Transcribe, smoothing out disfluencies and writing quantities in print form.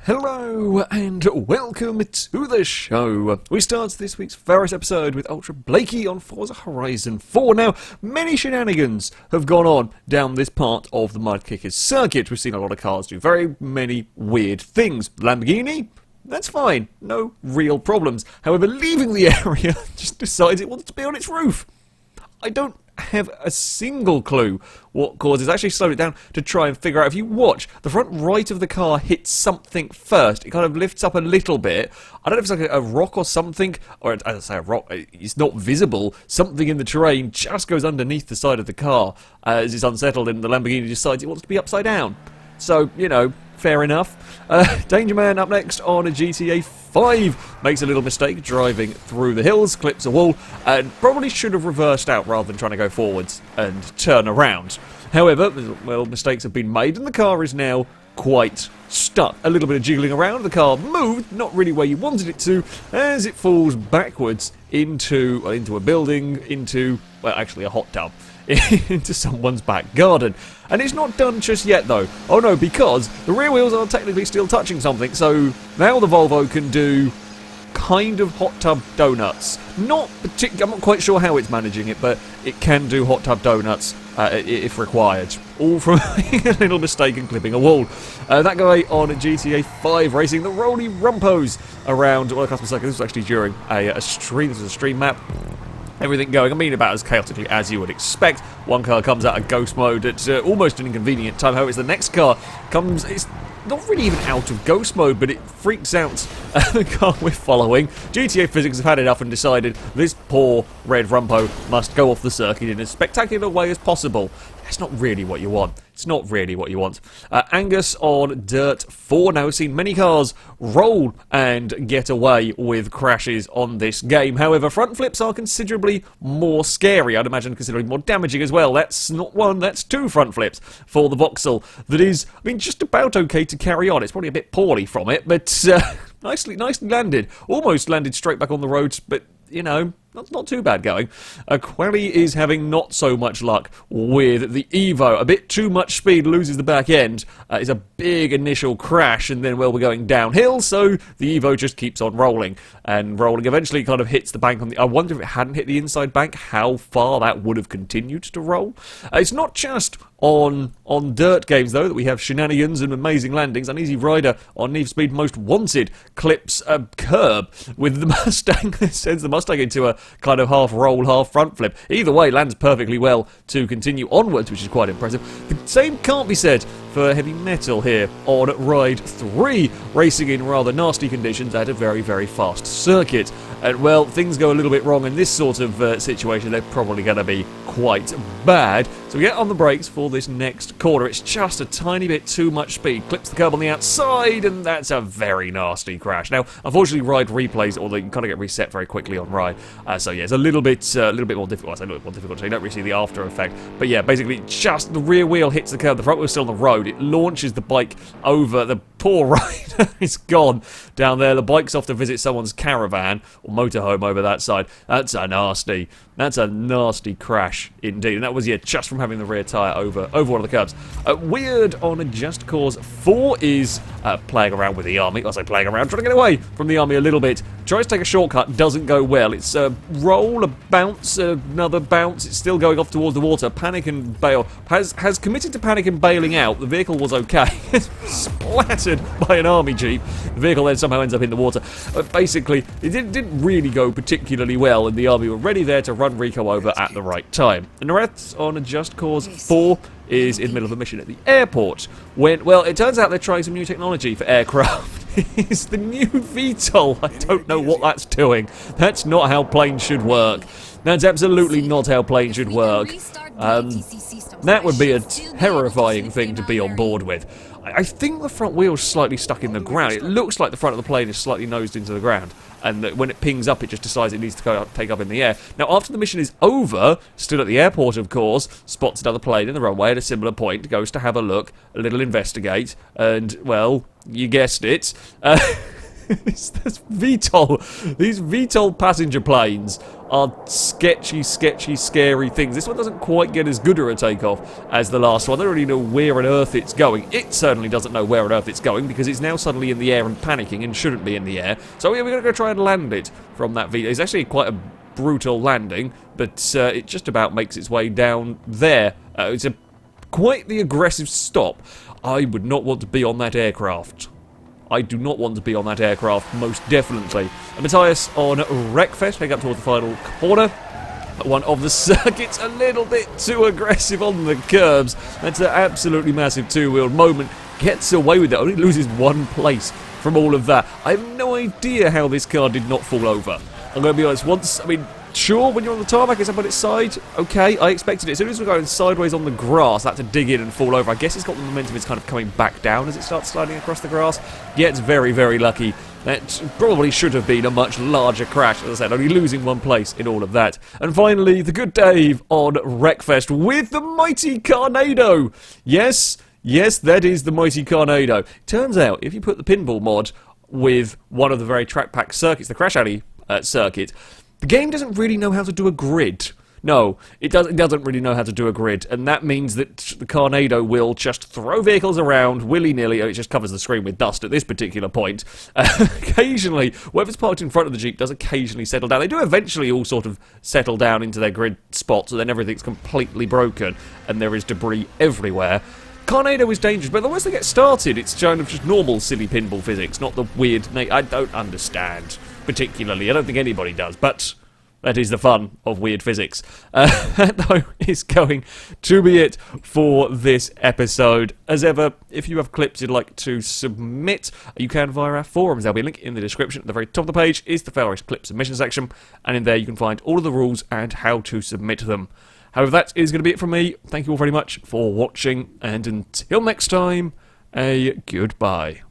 Hello and welcome to the show. We start this week's FailRace episode with Ultra Blakey on Forza Horizon 4. Now, many shenanigans have gone on down this part of the Mudkickers circuit. We've seen a lot of cars do very many weird things. Lamborghini? That's fine. No real problems. However, leaving the area just decides it wants to be on its roof. I don't have a single clue what causes. Actually slowed it down to try and figure out. If you watch, the front right of the car hits something first. It kind of lifts up a little bit. I don't know if it's like a rock or something, or as I say, a rock, it's not visible. Something in the terrain just goes underneath the side of the car as it's unsettled, and the Lamborghini decides it wants to be upside down. So, you know, fair enough. Danger Man up next on a GTA 5 makes a little mistake driving through the hills, clips a wall, and probably should have reversed out rather than trying to go forwards and turn around. However, well, mistakes have been made and the car is now quite stuck. A little bit of jiggling around, the car moved, not really where you wanted it to, as it falls backwards into a building, into, well, actually a hot tub. Into someone's back garden. And it's not done just yet though. Oh no, because the rear wheels are technically still touching something, so now the Volvo can do kind of hot tub donuts. I'm not quite sure how it's managing it, but it can do hot tub donuts if required. All from a little mistake and clipping a wall. That guy on GTA 5 racing the Roly Rumpos around, well, customer circuit. This was actually during a stream. This was a stream map. Everything going, I mean, about as chaotically as you would expect. One car comes out of ghost mode at almost an inconvenient time. However, the next car comes, it's not really even out of ghost mode, but it freaks out the car we're following. GTA Physics have had enough and decided this poor red Rumpo must go off the circuit in as spectacular a way as possible. That's not really what you want. It's not really what you want. Angus on Dirt 4. Now, we've seen many cars roll and get away with crashes on this game. However, front flips are considerably more scary. I'd imagine considerably more damaging as well. That's not one, that's two front flips for the Vauxhall. That is, I mean, just about okay to carry on. It's probably a bit poorly from it, but nicely landed. Almost landed straight back on the road, but, you know, that's not too bad going. Quelly is having not so much luck with the Evo. A bit too much speed, loses the back end. It's a big initial crash, and then, well, we're going downhill, so the Evo just keeps on rolling. And rolling eventually kind of hits the bank on the... I wonder if it hadn't hit the inside bank, how far that would have continued to roll. It's not just on dirt games, though, that we have shenanigans and amazing landings. Uneasy Rider on Need for Speed Most Wanted clips a curb with the Mustang that sends the Mustang into a kind of half roll, half front flip. Either way, lands perfectly well to continue onwards, which is quite impressive. The same can't be said for Heavy Metal here on Ride 3, racing in rather nasty conditions at a very, very fast circuit. And, well, things go a little bit wrong in this sort of situation. They're probably going to be quite bad. So we get on the brakes for this next corner. It's just a tiny bit too much speed. Clips the curb on the outside, and that's a very nasty crash. Now, unfortunately, Ride replays, although you can kind of get reset very quickly on Ride. So, yeah, it's a little bit more difficult. I say a little bit more difficult, so you don't really see the after effect. But, yeah, basically, just the rear wheel hits the curb. The front wheel's still on the road. It launches the bike over. The poor rider is gone down there. The bike's off to visit someone's caravan or motorhome over that side. That's a nasty crash indeed. And that was, yeah, just from having the rear tyre over one of the curbs. Weird on Just Cause 4 is playing around with the army. I say playing around, trying to get away from the army a little bit. Tries to take a shortcut, doesn't go well. It's a roll, a bounce, another bounce. It's still going off towards the water. Panic and bail. Has committed to panic and bailing out. The vehicle was okay. Splattered by an army jeep. The vehicle then somehow ends up in the water. Basically, it didn't really go particularly well, and the army were ready there to run Rico over at the right time. And the rest on Just Cause 4 is in the middle of a mission at the airport when, well, it turns out they're trying some new technology for aircraft. It's the new VTOL. I don't know what that's doing. That's not how planes should work. That's absolutely not how planes should work. That would be a terrifying thing to be on board with. I think the front wheel's slightly stuck in the ground. It looks like the front of the plane is slightly nosed into the ground, and that when it pings up, it just decides it needs to go take up in the air. Now, after the mission is over, still at the airport, of course, spots another plane in the runway at a similar point, goes to have a look, a little investigate, and, well, you guessed it, That's VTOL. These VTOL passenger planes are sketchy, scary things. This one doesn't quite get as good a takeoff as the last one. I don't really know where on earth it's going. It certainly doesn't know where on earth it's going because it's now suddenly in the air and panicking and shouldn't be in the air. So yeah, we're going to go try and land it from that VTOL. It's actually quite a brutal landing, but it just about makes its way down there. It's quite the aggressive stop. I would not want to be on that aircraft. I do not want to be on that aircraft, most definitely. And Matthias on Wreckfest, heading up towards the final corner. One of the circuits a little bit too aggressive on the curbs. That's an absolutely massive two-wheeled moment. Gets away with it, only loses one place from all of that. I have no idea how this car did not fall over. I'm going to be honest, sure, when you're on the tarmac, it's up on its side. Okay, I expected it. As soon as we're going sideways on the grass, that to dig in and fall over. I guess it's got the momentum, it's kind of coming back down as it starts sliding across the grass. Yeah, it's very, very lucky. That probably should have been a much larger crash, as I said, only losing one place in all of that. And finally, the good Dave on Wreckfest with the mighty Carnado. Yes, that is the mighty Carnado. Turns out, if you put the pinball mod with one of the very track-packed circuits, the Crash Alley circuit, the game doesn't really know how to do a grid. No, it doesn't really know how to do a grid, and that means that the Carnado will just throw vehicles around willy-nilly. It just covers the screen with dust at this particular point. Occasionally, whoever's parked in front of the Jeep does occasionally settle down. They do eventually all sort of settle down into their grid spots, and then everything's completely broken, and there is debris everywhere. Carnado is dangerous, but once they get started, it's kind of just normal silly pinball physics, not the weird... I don't understand, particularly. I don't think anybody does, but that is the fun of weird physics. That, though, is going to be it for this episode. As ever, if you have clips you'd like to submit, you can via our forums. There'll be a link in the description. At the very top of the page is the FailRace clip submission section, and in there you can find all of the rules and how to submit them. However, that is going to be it from me. Thank you all very much for watching, and until next time, a goodbye.